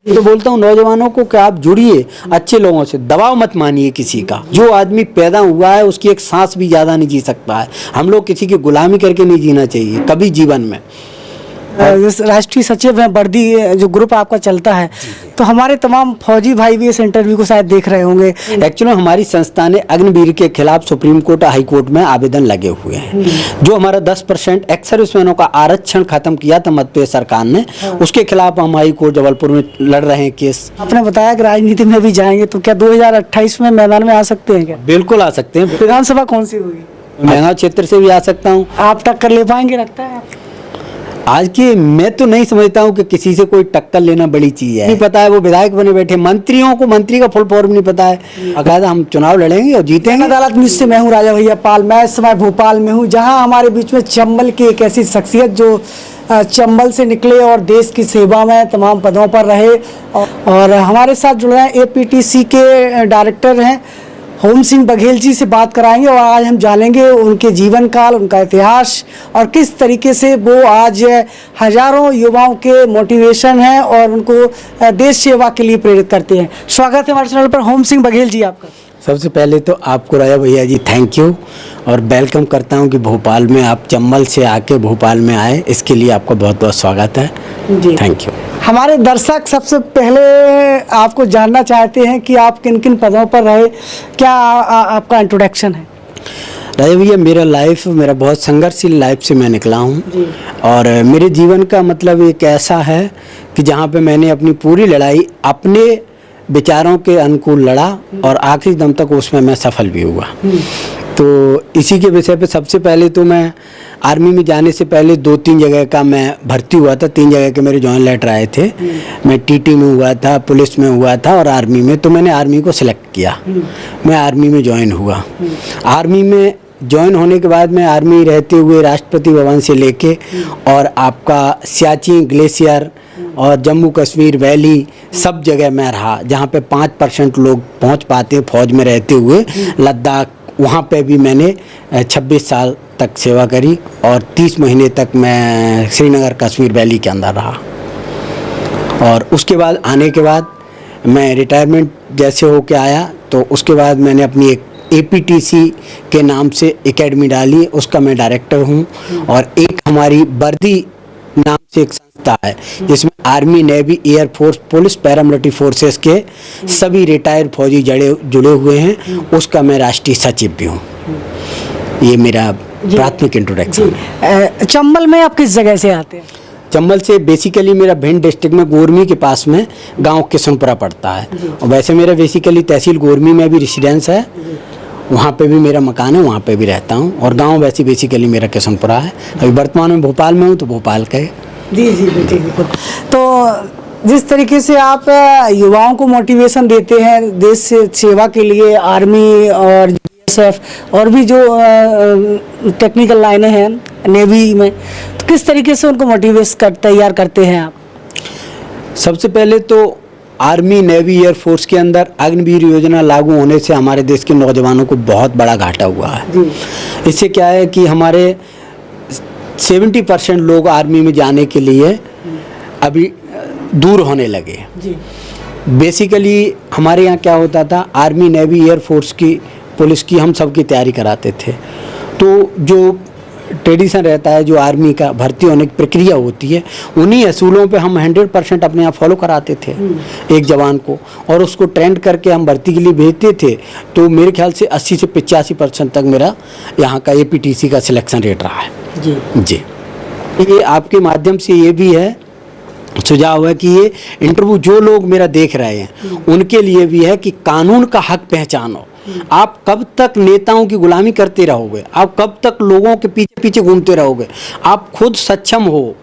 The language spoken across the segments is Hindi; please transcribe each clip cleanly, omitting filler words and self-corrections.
तो बोलता हूँ नौजवानों को कि आप जुड़िए अच्छे लोगों से, दबाव मत मानिए किसी का। जो आदमी पैदा हुआ है उसकी एक सांस भी ज़्यादा नहीं जी सकता है। हम लोग किसी की गुलामी करके नहीं जीना चाहिए कभी जीवन में। राष्ट्रीय सचिव हैं वर्दी जो ग्रुप आपका चलता है, तो हमारे तमाम फौजी भाई भी इस इंटरव्यू को शायद देख रहे होंगे। एक्चुअली हमारी संस्था ने अग्निवीर के खिलाफ सुप्रीम कोर्ट हाई कोर्ट में आवेदन लगे हुए हैं। जो हमारा 10% एक्स सर्विसमैनों का आरक्षण खत्म किया था मध्य सरकार ने, उसके खिलाफ हम हाई कोर्ट जबलपुर में लड़ रहे हैं केस। आपने बताया कि राजनीति में भी जाएंगे, तो क्या 2028 में मैदान में आ सकते हैं क्या? बिल्कुल आ सकते हैं। विधानसभा कौन सी होगी? महंगा क्षेत्र से भी आ सकता हूँ। आप टक्कर ले पाएंगे लगता है? आज के मैं तो नहीं समझता हूँ कि किसी से कोई टक्कर लेना बड़ी चीज है। नहीं पता है वो विधायक बने बैठे, मंत्रियों को मंत्री का फुल फॉर्म नहीं पता है। अगर हम चुनाव लड़ेंगे और जीतेंगे। अदालत न्यूज़ से मैं हूँ राजा भैया पाल। मैं इस समय भोपाल में हूँ, जहाँ हमारे बीच में चंबल की एक ऐसी शख्सियत जो चंबल से निकले और देश की सेवा में तमाम पदों पर रहे, और हमारे साथ जुड़ रहे हैं APTC के डायरेक्टर हैं होम सिंह बघेल जी से बात कराएंगे। और आज हम जानेंगे उनके जीवन काल, उनका इतिहास और किस तरीके से वो आज हजारों युवाओं के मोटिवेशन है और उनको देश सेवा के लिए प्रेरित करते हैं। स्वागत है हमारे चैनल पर होम सिंह बघेल जी आपका। सबसे पहले तो आपको राजा भैया जी थैंक यू और वेलकम करता हूं कि भोपाल में आप चंबल से आके भोपाल में आए, इसके लिए आपका बहुत बहुत स्वागत है जी। Thank you. हमारे दर्शक सबसे पहले आपको जानना चाहते हैं कि आप किन किन पदों पर रहे, क्या आपका इंट्रोडक्शन है? राजा भैया मेरा बहुत संघर्षशील लाइफ से मैं निकला हूँ, और मेरे जीवन का मतलब एक ऐसा है कि जहाँ पे मैंने अपनी पूरी लड़ाई अपने विचारों के अनुकूल लड़ा और आखिरी दम तक उसमें मैं सफल भी हुआ। तो इसी के विषय पे सबसे पहले तो मैं आर्मी में जाने से पहले 2-3 जगह का मैं भर्ती हुआ था। 3 जगह के मेरे जॉइन लेटर आए थे। मैं TT में हुआ था, पुलिस में हुआ था और आर्मी में। तो मैंने आर्मी को सिलेक्ट किया, मैं आर्मी में ज्वाइन हुआ। आर्मी में ज्वाइन होने के बाद मैं आर्मी रहते हुए राष्ट्रपति भवन से लेके और आपका सियाचिन ग्लेशियर और जम्मू कश्मीर वैली सब जगह मैं रहा, जहाँ पे 5% लोग पहुँच पाते फौज में रहते हुए। लद्दाख वहाँ पे भी मैंने 26 साल तक सेवा करी और 30 महीने तक मैं श्रीनगर कश्मीर वैली के अंदर रहा। और उसके बाद आने के बाद मैं रिटायरमेंट जैसे हो के आया, तो उसके बाद मैंने अपनी एक APTC के नाम से एकेडमी डाली, उसका मैं डायरेक्टर हूँ। और एक हमारी वर्दी नाम से एक संस्था है जिसमें army, navy, air force, police, paramilitary forces के सभी रिटायर्ड फौजी जुड़े हुए हैं, उसका मैं राष्ट्रीय सचिव भी हूँ। ये मेरा प्राथमिक इंट्रोडक्शन है। चंबल में आप किस जगह से आते हैं? चंबल से बेसिकली मेरा भिंड डिस्ट्रिक्ट में गोरमी के पास में गांव किशनपुरा पड़ता है। और वैसे मेरा बेसिकली तहसील गोरमी में भी रेसिडेंस है, वहाँ पे भी मेरा मकान है, वहाँ पे भी रहता हूँ। और गांव वैसे बेसिकली मेरा किशनपुरा है। अभी वर्तमान में भोपाल में हूँ, तो भोपाल का है। जी बिल्कुल। तो जिस तरीके से आप युवाओं को मोटिवेशन देते हैं देश से सेवा के लिए, आर्मी और BSF और भी जो टेक्निकल लाइनें हैं नेवी में, तो किस तरीके से उनको तैयार करते हैं आप? सबसे पहले तो आर्मी, नेवी, एयर फोर्स के अंदर अग्निवीर योजना लागू होने से हमारे देश के नौजवानों को बहुत बड़ा घाटा हुआ है। इससे क्या है कि हमारे 70% लोग आर्मी में जाने के लिए अभी दूर होने लगे। बेसिकली हमारे यहाँ क्या होता था, आर्मी, नेवी, एयर फोर्स की, पुलिस की हम सब की तैयारी कराते थे। तो जो ट्रेडिशन रहता है, जो आर्मी का भर्ती होने की प्रक्रिया होती है, उन्हीं असूलों पे हम 100% अपने यहाँ फॉलो कराते थे एक जवान को, और उसको ट्रेंड करके हम भर्ती के लिए भेजते थे। तो मेरे ख्याल से 80 से 85% तक मेरा यहाँ का APTC का सिलेक्शन रेट रहा है। जी ये आपके माध्यम से ये भी है सुझाव है कि ये इंटरव्यू जो लोग मेरा देख रहे हैं उनके लिए भी है कि कानून का हक पहचानो। आप कब तक नेताओं की गुलामी करते रहोगे? आप कब तक लोगों के पीछे पीछे घूमते रहोगे? आप खुद सक्षम हो,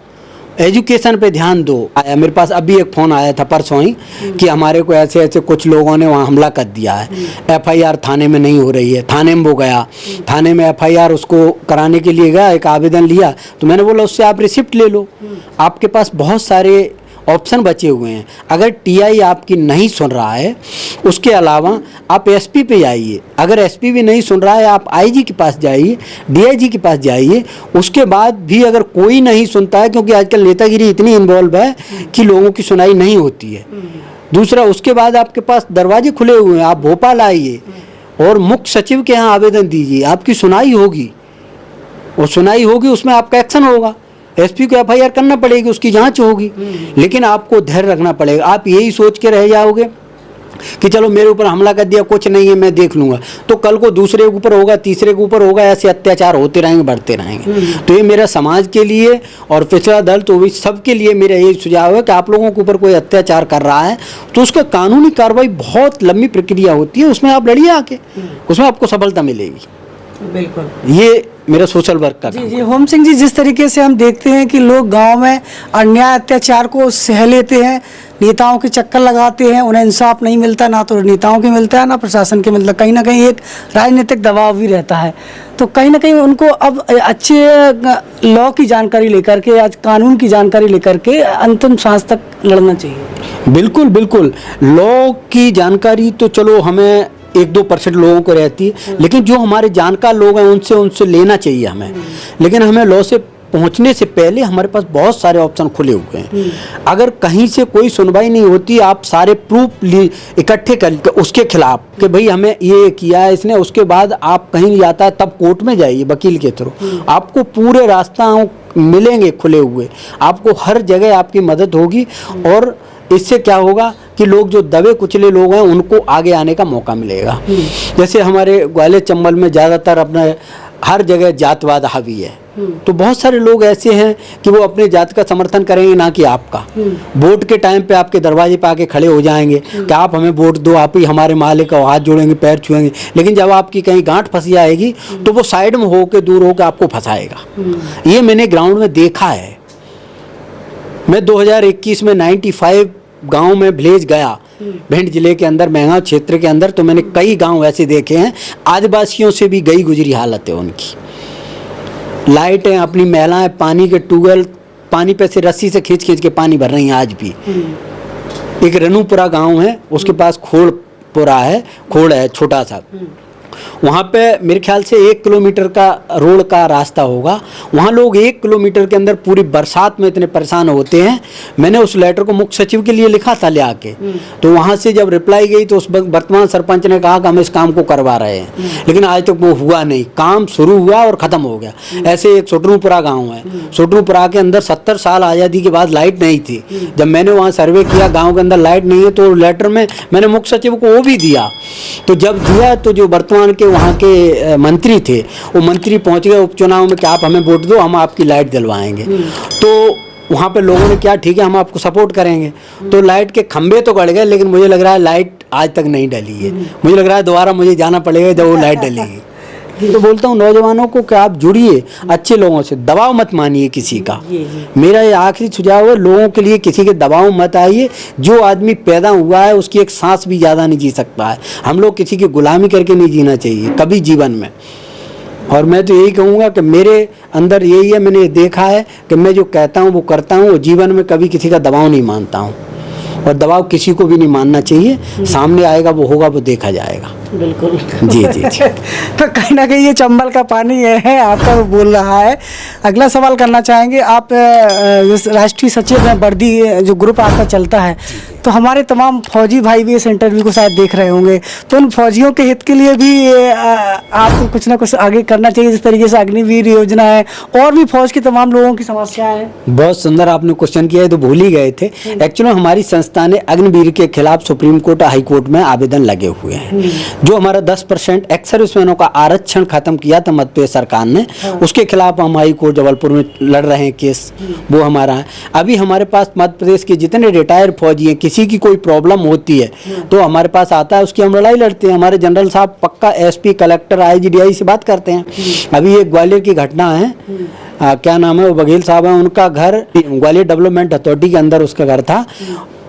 एजुकेशन पे ध्यान दो। आया मेरे पास अभी एक फ़ोन आया था परसों ही कि हमारे को ऐसे ऐसे कुछ लोगों ने वहाँ हमला कर दिया है, FIR थाने में नहीं हो रही है। थाने में वो गया, थाने में FIR उसको कराने के लिए गया, एक आवेदन लिया, तो मैंने बोला उससे आप रिसिप्ट ले लो, आपके पास बहुत सारे ऑप्शन बचे हुए हैं। अगर टीआई आपकी नहीं सुन रहा है, उसके अलावा आप एसपी पे जाइए। अगर एसपी भी नहीं सुन रहा है, आप आईजी के पास जाइए, डीआईजी के पास जाइए। उसके बाद भी अगर कोई नहीं सुनता है, क्योंकि आजकल नेतागिरी इतनी इन्वॉल्व है कि लोगों की सुनाई नहीं होती है। दूसरा, उसके बाद आपके पास दरवाजे खुले हुए हैं, आप भोपाल आइए और मुख्य सचिव के यहाँ आवेदन दीजिए, आपकी सुनाई होगी। और सुनाई होगी, उसमें आपका एक्शन होगा। एसपी को एफआईआर करना पड़ेगी, उसकी जांच होगी। लेकिन आपको धैर्य रखना पड़ेगा। आप यही सोच के रह जाओगे कि चलो मेरे ऊपर हमला कर दिया, कुछ नहीं है, मैं देख लूंगा, तो कल को दूसरे के ऊपर होगा, तीसरे के ऊपर होगा, ऐसे अत्याचार होते रहेंगे, बढ़ते रहेंगे। तो ये मेरा समाज के लिए और पिछड़ा दल तो भी सबके लिए मेरा यही सुझाव है कि आप लोगों के ऊपर कोई अत्याचार कर रहा है तो उसका कानूनी कार्रवाई बहुत लंबी प्रक्रिया होती है, उसमें आप लड़िए आके, उसमें आपको सफलता मिलेगी। बिल्कुल, ये मेरा सोशल वर्क का जी जी। होम सिंह जी, जिस तरीके से हम देखते हैं कि लोग गांव में अन्याय अत्याचार को सह लेते हैं, नेताओं के चक्कर लगाते हैं, उन्हें इंसाफ नहीं मिलता, ना तो नेताओं के मिलता है ना प्रशासन के मिलता, कहीं ना कहीं एक राजनीतिक दबाव भी रहता है। तो कहीं ना कहीं उनको अब अच्छे लॉ की जानकारी लेकर के, आज कानून की जानकारी लेकर के अंतिम सांस तक लड़ना चाहिए। बिल्कुल बिल्कुल। लॉ की जानकारी तो चलो हमें 1-2% लोगों को रहती है, लेकिन जो हमारे जानकार लोग हैं उनसे लेना चाहिए हमें। लेकिन हमें लॉ से पहुंचने से पहले हमारे पास बहुत सारे ऑप्शन खुले हुए हैं। अगर कहीं से कोई सुनवाई नहीं होती, आप सारे प्रूफ इकट्ठे कर उसके खिलाफ कि भाई हमें ये किया है इसने, उसके बाद आप कहीं नहीं जाता है, तब कोर्ट में जाइए वकील के थ्रू। आपको पूरे रास्ता मिलेंगे खुले हुए, आपको हर जगह आपकी मदद होगी। और इससे क्या होगा कि लोग जो दबे कुचले लोग हैं उनको आगे आने का मौका मिलेगा। जैसे हमारे ग्वालियर चंबल में ज़्यादातर अपना हर जगह जातवाद हावी है, तो बहुत सारे लोग ऐसे हैं कि वो अपने जात का समर्थन करेंगे, ना कि आपका। वोट के टाइम पे आपके दरवाजे पे आके खड़े हो जाएंगे कि आप हमें वोट दो, आप ही हमारे मालिक हो, हाथ जोड़ेंगे, पैर छुएंगे। लेकिन जब आपकी कहीं गांठ फंसी आएगी तो वो साइड में होकर दूर होकर आपको फंसाएगा। ये मैंने ग्राउंड में देखा है। मैं 2021 में 95 गांव में विलेज गया, भिंड जिले के अंदर महंगा क्षेत्र के अंदर, तो मैंने कई गांव ऐसे देखे हैं, आदिवासियों से भी गई गुजरी हालत है उनकी। लाइटें, अपनी महिलाएं पानी के ट्यूबवेल, पानी पे से रस्सी से खींच खींच के पानी भर रही हैं आज भी। एक रनूपुरा गांव है, उसके पास खोड़पुरा है, खोड़ है छोटा सा, वहाँ पे मेरे ख्याल से 1 किलोमीटर का रोड का रास्ता होगा। वहाँ लोग 1 किलोमीटर के अंदर पूरी बरसात में इतने परेशान होते हैं। मैंने उस लेटर को मुख्य सचिव के लिए लिखा था ले आके, तो वहाँ से जब रिप्लाई गई तो उस वर्तमान सरपंच ने कहा कि हम इस काम को करवा रहे हैं, लेकिन आज तक वो हुआ नहीं। काम शुरू हुआ और ख़त्म हो गया। ऐसे एक सोटरूपुरा गाँव है, सोटरूपुरा के अंदर 70 साल आज़ादी के बाद लाइट नहीं थी। जब मैंने वहाँ सर्वे किया, गाँव के अंदर लाइट नहीं है, तो लेटर में मैंने मुख्य सचिव को वो भी दिया। तो जब दिया तो जो वर्तमान के वहाँ के मंत्री थे, वो मंत्री पहुँच गए उपचुनाव में कि आप हमें वोट दो, हम आपकी लाइट दिलवाएंगे। तो वहाँ पे लोगों ने क्या, ठीक है हम आपको सपोर्ट करेंगे। तो लाइट के खंभे तो गड़ गए, लेकिन मुझे लग रहा है लाइट आज तक नहीं डली है। मुझे लग रहा है दोबारा मुझे जाना पड़ेगा जब वो लाइट डलेगी। तो बोलता हूँ नौजवानों को कि आप जुड़िए अच्छे लोगों से, दबाव मत मानिए किसी का। मेरा ये आखिरी सुझाव है, लोगों के लिए किसी के दबाव मत आइए। जो आदमी पैदा हुआ है उसकी एक सांस भी ज़्यादा नहीं जी सकता है। हम लोग किसी की गुलामी करके नहीं जीना चाहिए कभी जीवन में। और मैं तो यही कहूँगा कि मेरे अंदर यही है, मैंने देखा है कि मैं जो कहता हूँ वो करता हूँ, और जीवन में कभी किसी का दबाव नहीं मानता हूँ, और दबाव किसी को भी नहीं मानना चाहिए। सामने आएगा वो होगा, वो देखा जाएगा। बिल्कुल जी जी जी। तो कहीं ना कहीं ये चंबल का पानी है आपका, वो बोल रहा है। अगला सवाल करना चाहेंगे, आप राष्ट्रीय सचिव हैं वर्दी, जो ग्रुप आपका चलता है, तो हमारे तमाम फौजी भाई भी इस इंटरव्यू को शायद देख रहे होंगे, तो उन फौजियों के हित के लिए भी आपको कुछ ना कुछ आगे करना चाहिए। जिस तरीके से अग्निवीर योजना है, और भी फौज के तमाम लोगों की समस्याएं हैं। बहुत सुंदर आपने क्वेश्चन किया है, तो भूल ही गए थे। एक्चुअली हमारी संस्था ने अग्निवीर के खिलाफ सुप्रीम कोर्ट, हाई कोर्ट में आवेदन लगे हुए हैं। जो हमारा 10% एक्स सर्विसमैनों का आरक्षण खत्म किया था मध्य प्रदेश सरकार ने, उसके खिलाफ हम हाई कोर्ट जबलपुर में लड़ रहे हैं केस, वो हमारा है। अभी हमारे पास मध्य प्रदेश के जितने रिटायर्ड फौजी हैं, किसी की कोई प्रॉब्लम होती है तो हमारे पास आता है, उसकी हम लड़ाई लड़ते हैं। हमारे जनरल साहब पक्का एसपी, कलेक्टर, आईजी, डीआई से बात करते हैं। अभी एक ग्वालियर की घटना है, क्या नाम है, वो बघेल साहब हैं, उनका घर ग्वालियर डेवलपमेंट अथॉरिटी के अंदर उसका घर था।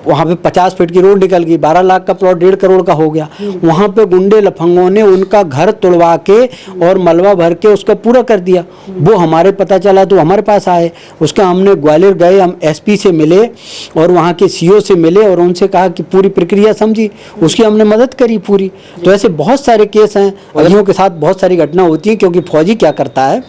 वहाँ पे 50 फीट की रोड निकल गई, 12 लाख का प्लॉट 1.5 करोड़ का हो गया। वहाँ पे गुंडे लफंगों ने उनका घर तोड़वा के और मलबा भर के उसका पूरा कर दिया। वो हमारे पता चला तो हमारे पास आए, उसका हमने ग्वालियर गए, हम एसपी से मिले और वहाँ के सीओ से मिले और उनसे कहा कि पूरी प्रक्रिया समझी, उसकी हमने मदद करी पूरी। तो ऐसे बहुत सारे केस हैं, फौजियों के साथ बहुत सारी घटना होती है, क्योंकि फौजी क्या करता है,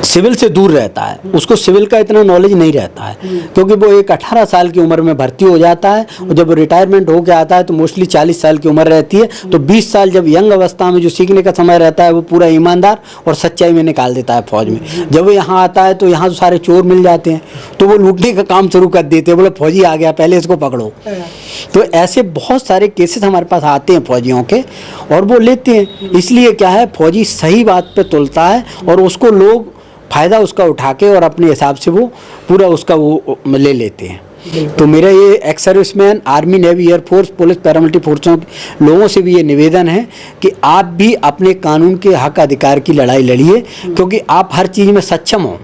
सिविल से दूर रहता है, उसको सिविल का इतना नॉलेज नहीं रहता है, क्योंकि वो एक 18 साल की उम्र में भर्ती हो जाता है और जब वो रिटायरमेंट होकर आता है तो मोस्टली 40 साल की उम्र रहती है। तो 20 साल जब यंग अवस्था में जो सीखने का समय रहता है वो पूरा ईमानदार और सच्चाई में निकाल देता है फौज में। जब वो यहाँ आता है तो यहाँ तो सारे चोर मिल जाते हैं, तो वो लूटने का काम शुरू कर देते हैं, बोले फौजी आ गया पहले इसको पकड़ो। तो ऐसे बहुत सारे केसेस हमारे पास आते हैं फौजियों के और वो लेते हैं। इसलिए क्या है, फौजी सही बात पे तुलता है और उसको लोग फ़ायदा उसका उठा के और अपने हिसाब से वो पूरा उसका वो ले लेते हैं। तो मेरा ये ex serviceman, army, navy, air force, police, paramilitary फोर्सों के लोगों से भी ये निवेदन है कि आप भी अपने कानून के हक अधिकार की लड़ाई लड़िए, क्योंकि आप हर चीज़ में सक्षम हो।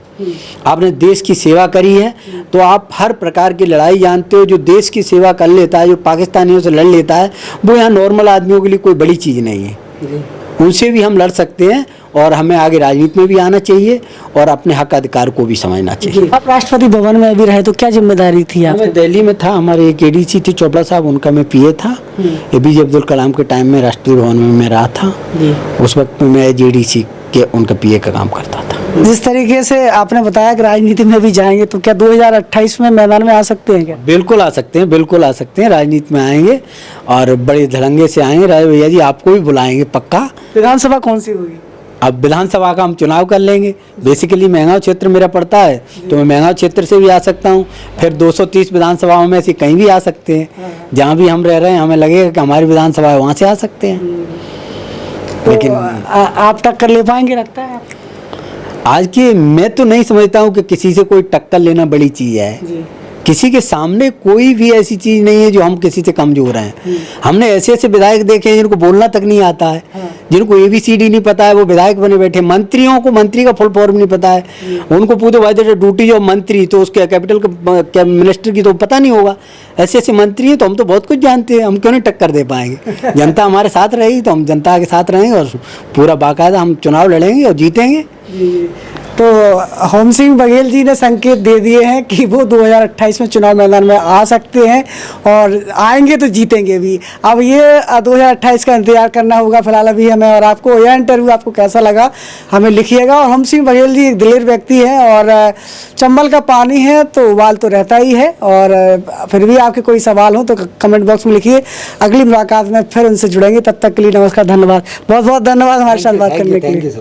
आपने देश की सेवा करी है तो आप हर प्रकार की लड़ाई जानते हो। जो देश की सेवा कर लेता है, जो पाकिस्तानियों से लड़ लेता है, वो यहाँ नॉर्मल आदमियों के लिए कोई बड़ी चीज़ नहीं है। उनसे भी हम लड़ सकते हैं और हमें आगे राजनीति में भी आना चाहिए और अपने हक अधिकार को भी समझना चाहिए। आप राष्ट्रपति भवन में भी रहे तो क्या जिम्मेदारी थी आप? मैं दिल्ली में था, हमारे एक एडीसी थे चोपड़ा साहब, उनका मैं पीए था। एपीजे अब्दुल कलाम के टाइम में राष्ट्रपति भवन में मैं रहा था। उस वक्त में मैं जेडीसी के उनका पीए का काम करता था। जिस तरीके से आपने बताया कि राजनीति में भी जाएंगे, तो क्या 2028 में मैदान में आ सकते हैं क्या? बिल्कुल आ सकते हैं, बिल्कुल आ सकते हैं, राजनीति में आएंगे और बड़े धड़ंगे से आएंगे। राज भैया जी आपको भी बुलाएंगे पक्का। विधानसभा कौन सी होगी? अब विधानसभा का हम चुनाव कर लेंगे। बेसिकली महंगाव क्षेत्र मेरा पड़ता है तो मैं महंगाव क्षेत्र से भी आ सकता हूँ। फिर 230 विधानसभाओं में से कहीं भी आ सकते हैं। जहाँ भी हम रह रहे हैं हमें लगेगा कि हमारी विधानसभा है, वहाँ से आ सकते हैं। तो लेकिन आप टक्कर ले पाएंगे लगता है? आज के मैं तो नहीं समझता हूँ कि किसी से कोई टक्कर लेना बड़ी चीज़ है। किसी के सामने कोई भी ऐसी चीज़ नहीं है जो हम किसी से कमजोर हैं। हमने ऐसे ऐसे विधायक देखे हैं जिनको बोलना तक नहीं आता है, जिनको ABCD नहीं पता है, वो विधायक बने बैठे। मंत्रियों को मंत्री का फुल फॉर्म नहीं पता है, उनको पूछो भाई ड्यूटी जो मंत्री, तो उसके कैपिटल मिनिस्टर की तो पता नहीं होगा। ऐसे ऐसे मंत्री हैं, तो हम तो बहुत कुछ जानते हैं, हम क्यों नहीं टक्कर दे पाएंगे। जनता हमारे साथ रहेगी तो हम जनता के साथ रहेंगे और पूरा बाकायदा हम चुनाव लड़ेंगे और जीतेंगे। तो होम सिंह बघेल जी ने संकेत दे दिए हैं कि वो 2028 में चुनाव मैदान में आ सकते हैं और आएंगे तो जीतेंगे भी। अब ये 2028 का इंतजार करना होगा फिलहाल अभी हमें। और आपको यह इंटरव्यू आपको कैसा लगा हमें लिखिएगा। और होम सिंह बघेल जी एक दिलेर व्यक्ति हैं और चंबल का पानी है तो उबाल तो रहता ही है। और फिर भी आपके कोई सवाल हो तो कमेंट बॉक्स में लिखिए। अगली मुलाकात में फिर उनसे जुड़ेंगे, तब तक के लिए नमस्कार, धन्यवाद, बहुत बहुत धन्यवाद हमारे साथ बात करने के लिए।